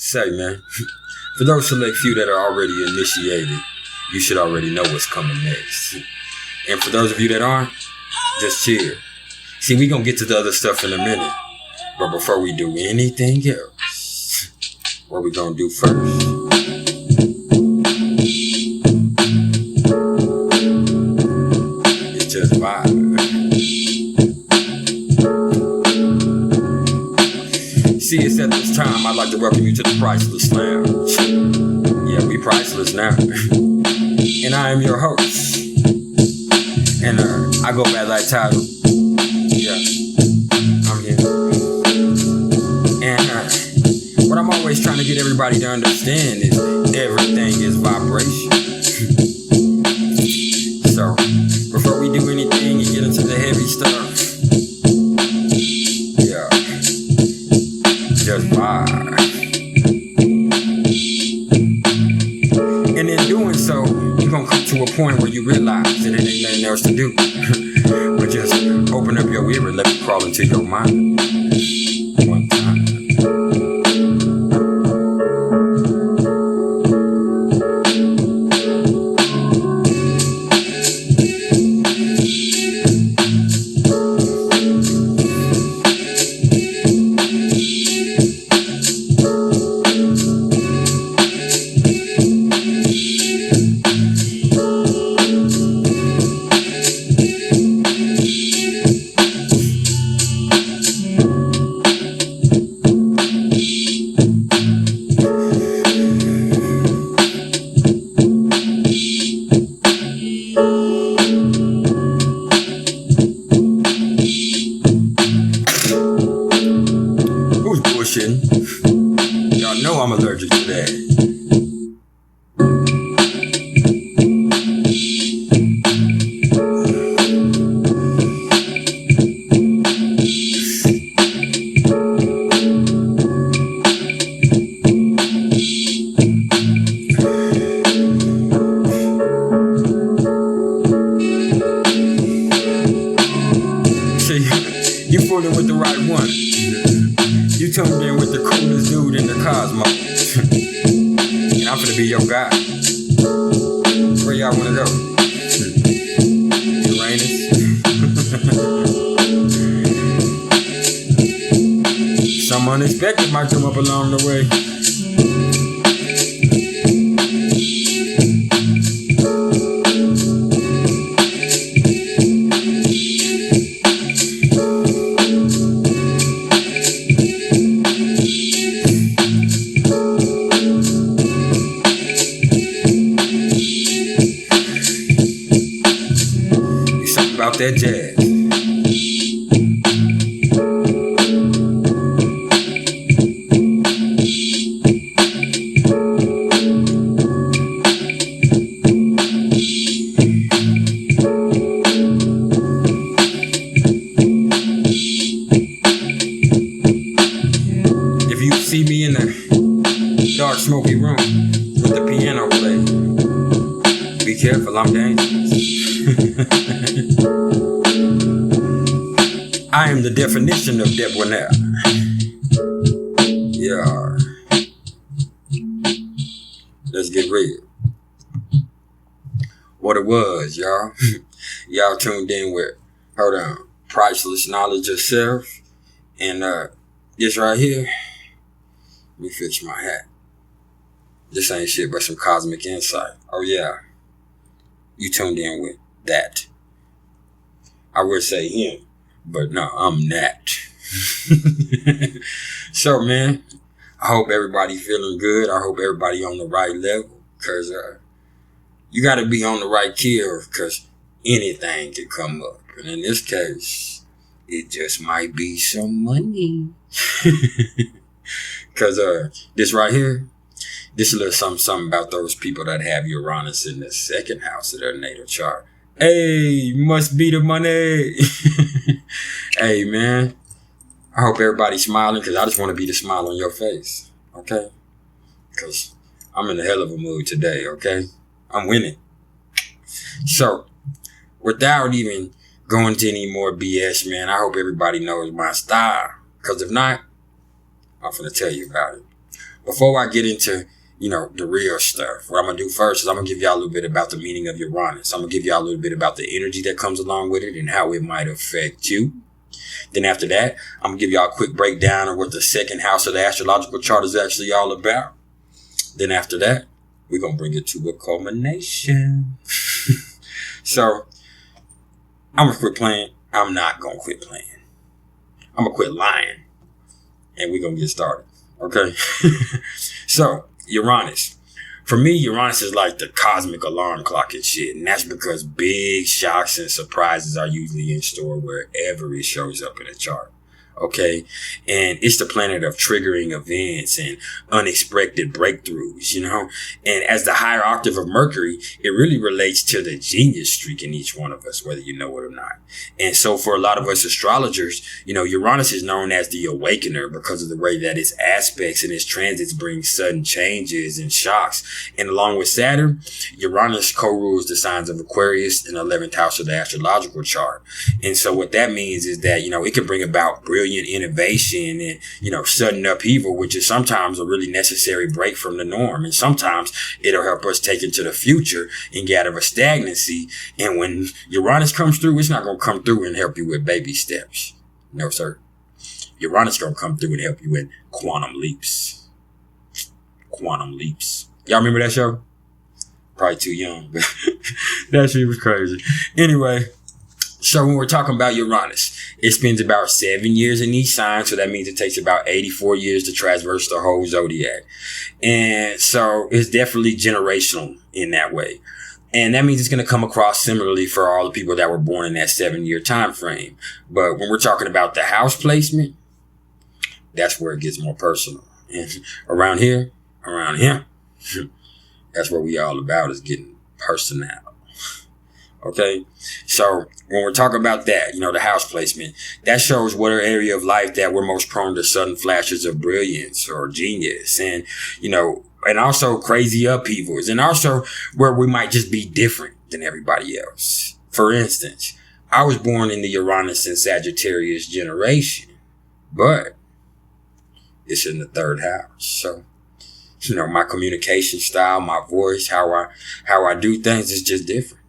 say, man, for those select few that are already initiated, you should already know what's coming next. And for those of you that aren't, just chill. See, we gonna get to the other stuff in a minute. But before we do anything else, what we gonna do first? It's just vibe. See, it's at this time I'd like to welcome you to the Priceless Lounge. Yeah, we priceless now. And I am your host. And I go by that title. Yeah, I'm here. And what I'm always trying to get everybody to understand is everything is vibration. So, before we do anything and get into the heavy stuff, yeah, just vibe. And in doing so, you're gonna come to a point where you realize that it ain't nothing else to do. But just open up your ear and let me crawl into your mind. One time. Y'all know I'm allergic to that. See, you fooling with the right one. You tuned in with the coolest dude in the cosmos. And I'm finna be your guy. Where y'all wanna go? Uranus? Some unexpected might come up along the way. About that jazz. If you see me in the dark, smoky room with the piano playing, be careful, I'm dangerous. I am the definition of debonair. Yeah. Let's get real. What it was, y'all. Y'all tuned in with, hold on, Priceless Knowledge of Self. And this right here, let me fix my hat. This ain't shit but some cosmic insight. Oh yeah. You tuned in with that. I would say him, but no, I'm that. So, man, I hope everybody feeling good. I hope everybody on the right level, because you got to be on the right kill, because anything can come up. And in this case, it just might be some money. Because this right here, this a little something about those people that have Uranus in the second house of their natal chart. Hey, must be the money. Hey, man. I hope everybody's smiling, because I just want to be the smile on your face. Okay? Because I'm in a hell of a mood today, okay? I'm winning. So, without even going to any more BS, man, I hope everybody knows my style. Because if not, I'm finna tell you about it. before I get into, the real stuff, what I'm going to do first is I'm going to give y'all a little bit about the meaning of Uranus. I'm going to give y'all a little bit about the energy that comes along with it and how it might affect you. Then after that, I'm going to give y'all a quick breakdown of what the second house of the astrological chart is actually all about. Then after that, we're going to bring it to a culmination. So, I'm going to quit playing. I'm not going to quit playing. I'm going to quit lying. And we're going to get started. Okay? So, Uranus. For me, Uranus is like the cosmic alarm clock and shit. And that's because big shocks and surprises are usually in store wherever it shows up in a chart. Okay. And it's the planet of triggering events and unexpected breakthroughs, and as the higher octave of Mercury, it really relates to the genius streak in each one of us, whether you know it or not. And so for a lot of us astrologers, Uranus is known as the awakener because of the way that its aspects and its transits bring sudden changes and shocks. And along with Saturn, Uranus co-rules the signs of Aquarius in the 11th house of the astrological chart. And so what that means is that, it can bring about brilliant innovation and, sudden upheaval, which is sometimes a really necessary break from the norm. And sometimes it'll help us take into the future and get out of a stagnancy. And when Uranus comes through, it's not going to come through and help you with baby steps. No, sir. Uranus going to come through and help you with quantum leaps. Quantum leaps. Y'all remember that show? Probably too young, but that shit was crazy. Anyway. So when we're talking about Uranus, it spends about 7 years in each sign. So that means it takes about 84 years to traverse the whole zodiac. And so it's definitely generational in that way. And that means it's going to come across similarly for all the people that were born in that 7-year time frame. But when we're talking about the house placement, that's where it gets more personal. And around here, that's what we all about, is getting personal. Okay. So when we're talking about that, the house placement, that shows what area of life that we're most prone to sudden flashes of brilliance or genius and, and also crazy upheavals, and also where we might just be different than everybody else. For instance, I was born in the Uranus and Sagittarius generation, but it's in the 3rd house. So, my communication style, my voice, how I do things is just different.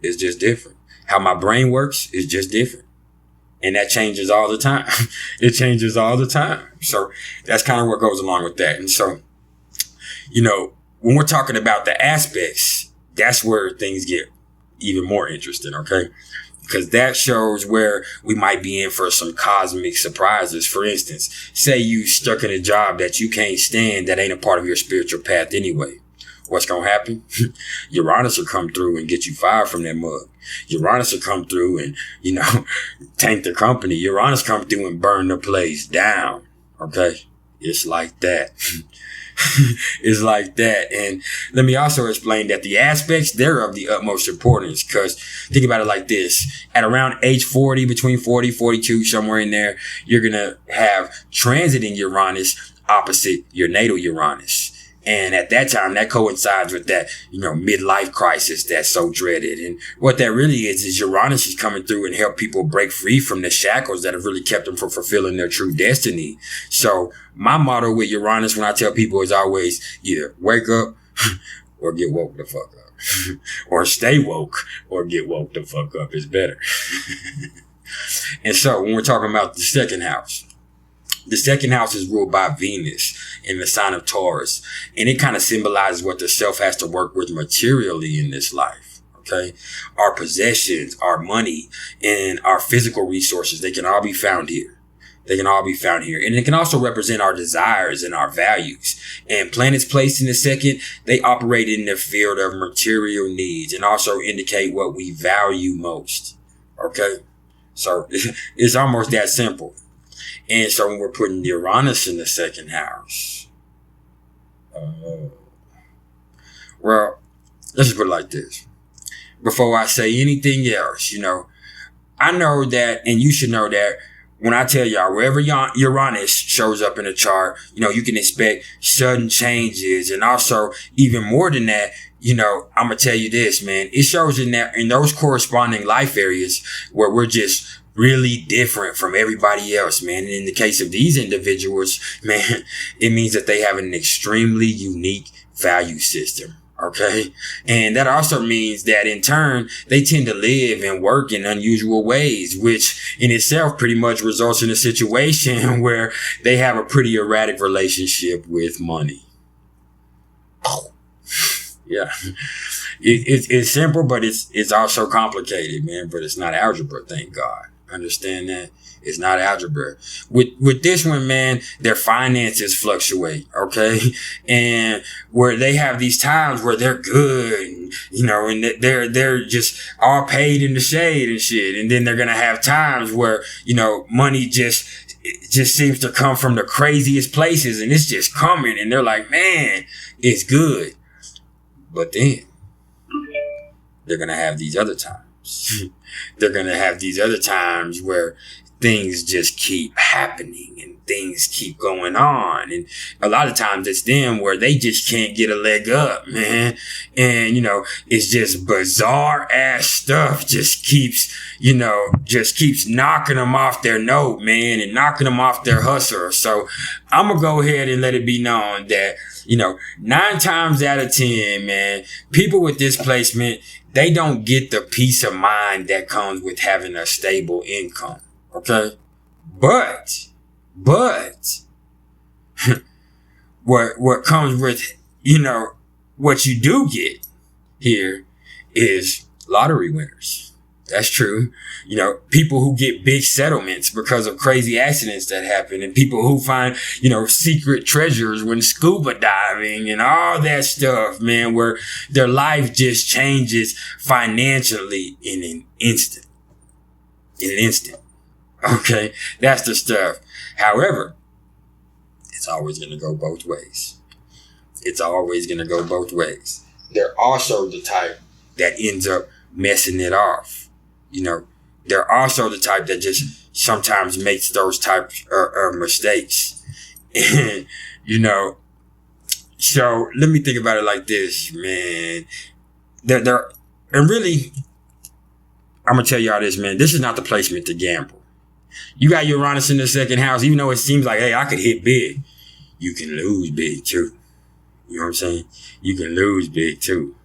It's just different. How my brain works is just different. And that changes all the time. It changes all the time. So that's kind of what goes along with that. And so, when we're talking about the aspects, that's where things get even more interesting, okay? Because that shows where we might be in for some cosmic surprises. For instance, say you stuck in a job that you can't stand that ain't a part of your spiritual path anyway. What's going to happen? Uranus will come through and get you fired from that mug. Uranus will come through and, tank the company. Uranus come through and burn the place down. Okay? It's like that. It's like that. And let me also explain that the aspects, they're of the utmost importance, because think about it like this. At around age 40, between 40, 42, somewhere in there, you're going to have transiting Uranus opposite your natal Uranus. And at that time, that coincides with that, midlife crisis that's so dreaded. And what that really is Uranus is coming through and help people break free from the shackles that have really kept them from fulfilling their true destiny. So my motto with Uranus when I tell people is always either wake up or get woke the fuck up. Or stay woke or get woke the fuck up is better. And so when we're talking about the second house is ruled by Venus in the sign of Taurus. And it kind of symbolizes what the self has to work with materially in this life. Okay. Our possessions, our money, and our physical resources, they can all be found here. And it can also represent our desires and our values. And planets placed in the second, they operate in the field of material needs and also indicate what we value most. Okay. So it's almost that simple. And so when we're putting Uranus in the second house, well, let's just put it like this. Before I say anything else, I know that, and you should know that, when I tell y'all, wherever Uranus shows up in a chart, you can expect sudden changes. And also, even more than that, I'm going to tell you this, man. It shows in those corresponding life areas where we're just really different from everybody else, man. And in the case of these individuals, man, it means that they have an extremely unique value system. Okay. And that also means that in turn, they tend to live and work in unusual ways, which in itself pretty much results in a situation where they have a pretty erratic relationship with money. Yeah. It's simple, but it's also complicated, man. But it's not algebra, thank God. Understand that? It's not algebra. With this one, man, their finances fluctuate, okay? And where they have these times where they're good, and, you know, and they're just all paid in the shade and shit. And then they're gonna have times where, you know, money just seems to come from the craziest places, and it's just coming, and they're like, man, it's good. But then they're gonna have these other times. They're gonna have these other times where things just keep happening and things keep going on. And a lot of times it's them where they just can't get a leg up, man. And, you know, it's just bizarre ass stuff just keeps knocking them off their note, man, and knocking them off their hustle. So I'm going to go ahead and let it be known that, you know, 9 times out of 10, man, people with this placement, they don't get the peace of mind that comes with having a stable income. Okay. But what comes with, you know, what you do get here is lottery winners. That's true. You know, people who get big settlements because of crazy accidents that happen, and people who find, you know, secret treasures when scuba diving and all that stuff, man, where their life just changes financially in an instant. Okay, that's the stuff. However, it's always going to go both ways. They're also the type that ends up messing it off. You know, they're also the type that just sometimes makes those types of mistakes. And, you know, so let me think about it like this, man. And really, I'm going to tell y'all this, man. This is not the placement to gamble. You got Uranus in the second house, even though it seems like, hey, I could hit big. You can lose big too. You know what I'm saying? You can lose big too.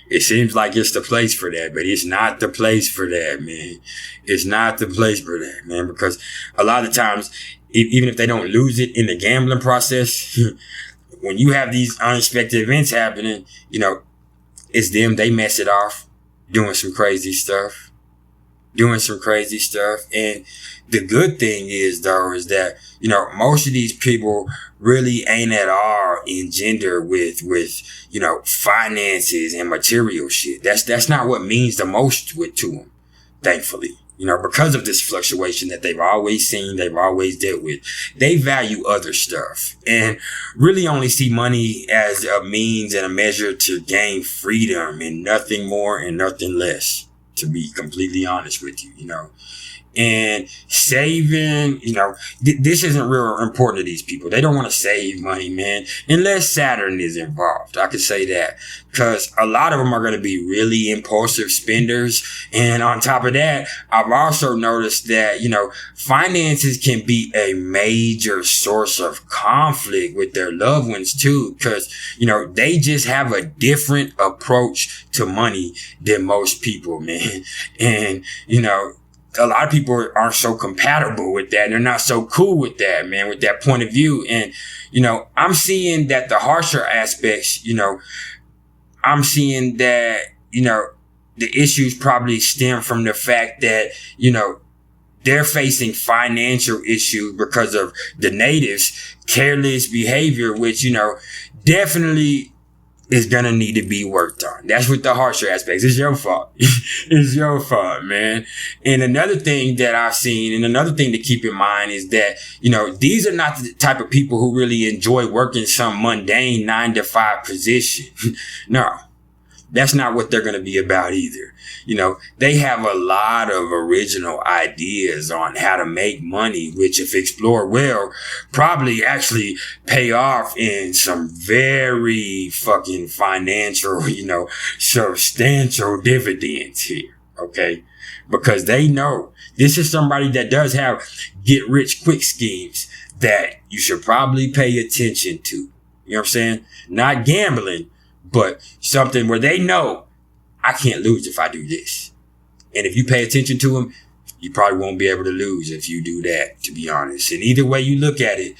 It seems like it's the place for that, but it's not the place for that, man. It's not the place for that, man, because a lot of times, even if they don't lose it in the gambling process, when you have these unexpected events happening, you know, it's them, they mess it off, doing some crazy stuff. And the good thing is, though, is that, you know, most of these people really ain't at all engendered with, you know, finances and material shit. That's not what means the most to them, thankfully. You know, because of this fluctuation that they've always seen, they've always dealt with. They value other stuff and really only see money as a means and a measure to gain freedom and nothing more and nothing less. To be completely honest with you, you know, and saving, you know, this isn't real important to these people. They don't want to save money, man, unless Saturn is involved. I could say that because a lot of them are going to be really impulsive spenders. And on top of that, I've also noticed that, you know, finances can be a major source of conflict with their loved ones too, because, you know, they just have a different approach to money than most people, man. And, you know, a lot of people aren't so compatible with that. They're not so cool with that, man, with that point of view. And, you know, I'm seeing that the harsher aspects, you know, I'm seeing that, you know, the issues probably stem from the fact that, you know, they're facing financial issues because of the natives' careless behavior, which, you know, definitely is going to need to be worked on. That's what the harsher aspects. It's your fault. It's your fault, man. And another thing that I've seen and another thing to keep in mind is that, you know, these are not the type of people who really enjoy working some mundane 9-to-5 position. No, that's not what they're going to be about either. You know, they have a lot of original ideas on how to make money, which if explored well, probably actually pay off in some very fucking financial, you know, substantial dividends here. Okay. Because they know this is somebody that does have get rich quick schemes that you should probably pay attention to. You know what I'm saying? Not gambling, but something where they know I can't lose if I do this. And if you pay attention to them, you probably won't be able to lose if you do that, to be honest. And either way you look at it,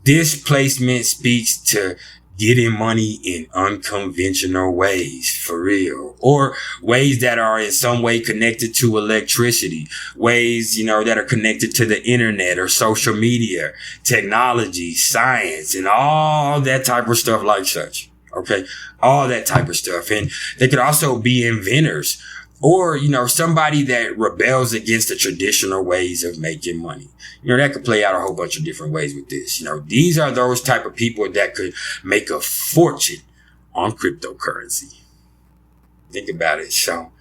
this placement speaks to getting money in unconventional ways, for real, or ways that are in some way connected to electricity, ways, that are connected to the internet or social media, technology, science, and all that type of stuff like such. Okay. All that type of stuff. And they could also be inventors or, somebody that rebels against the traditional ways of making money. That could play out a whole bunch of different ways with this. These are those type of people that could make a fortune on cryptocurrency. Think about it. So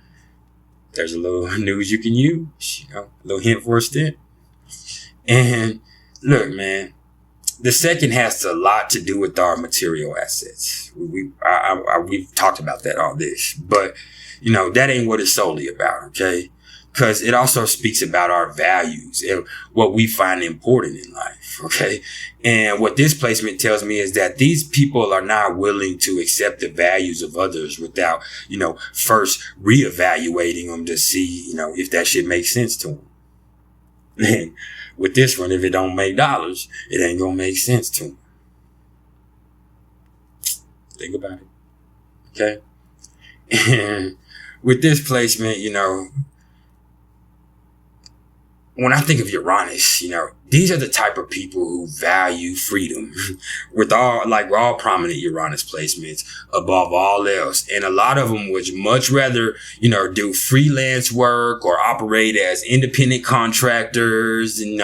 there's a little news you can use, a little hint for a stint. And look, man, the second has a lot to do with our material assets. We've talked about that all this, but that ain't what it's solely about. Okay. Because it also speaks about our values and what we find important in life. Okay. And what this placement tells me is that these people are not willing to accept the values of others without, first reevaluating them to see, if that shit makes sense to them. And with this one, if it don't make dollars, it ain't gonna make sense to them. Think about it. Okay. And with this placement, when I think of Uranus, these are the type of people who value freedom we're all prominent Uranus placements above all else. And a lot of them would much rather, do freelance work or operate as independent contractors, than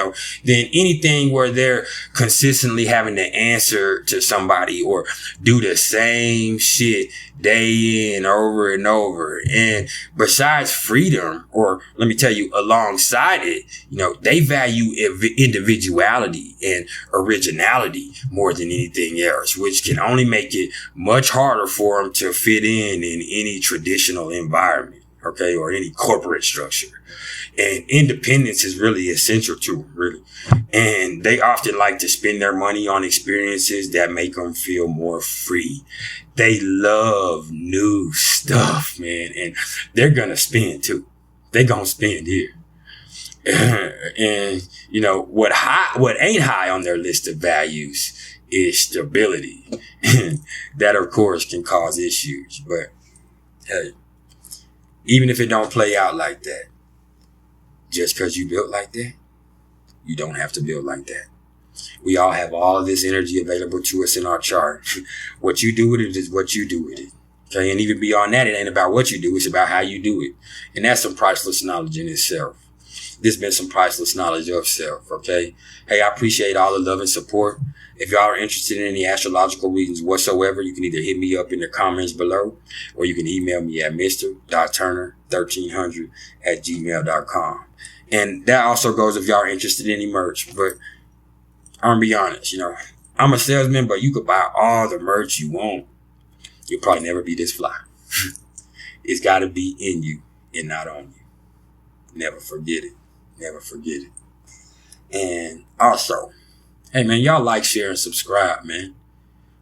anything where they're consistently having to answer to somebody or do the same shit day in over and over. And besides freedom, or let me tell you, alongside it, they value individuality and originality more than anything else, which can only make it much harder for them to fit in any traditional environment, okay, or any corporate structure. And independence is really essential to them, really. And they often like to spend their money on experiences that make them feel more free. They love new stuff, man, and they're gonna spend too. They're gonna spend here. And what ain't high on their list of values is stability. That of course can cause issues, but hey, even if it don't play out like that, just because you built like that, you don't have to build like that. We all have all of this energy available to us in our chart. What you do with it is what you do with it. Okay, and even beyond that, it ain't about what you do, it's about how you do it. And that's some priceless knowledge in itself. This has been some priceless knowledge of self, okay? Hey, I appreciate all the love and support. If y'all are interested in any astrological readings whatsoever, you can either hit me up in the comments below, or you can email me at mr.turner1300@gmail.com. And that also goes if y'all are interested in any merch. But I'm gonna be honest, I'm a salesman, but you could buy all the merch you want. You'll probably never be this fly. It's gotta be in you and not on you. Never forget it. Never forget it. And also, hey man, y'all like, share, and subscribe, man.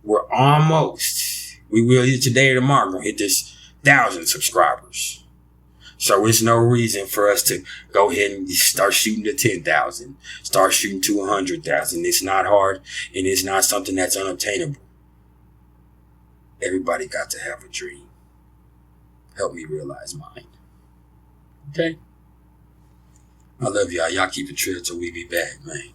We will hit today or tomorrow, gonna hit this 1,000 subscribers. So it's no reason for us to go ahead and start shooting to 10,000, start shooting to 100,000. It's not hard, and it's not something that's unobtainable. Everybody got to have a dream. Help me realize mine. Okay? I love y'all. Y'all keep it real till we be back, man.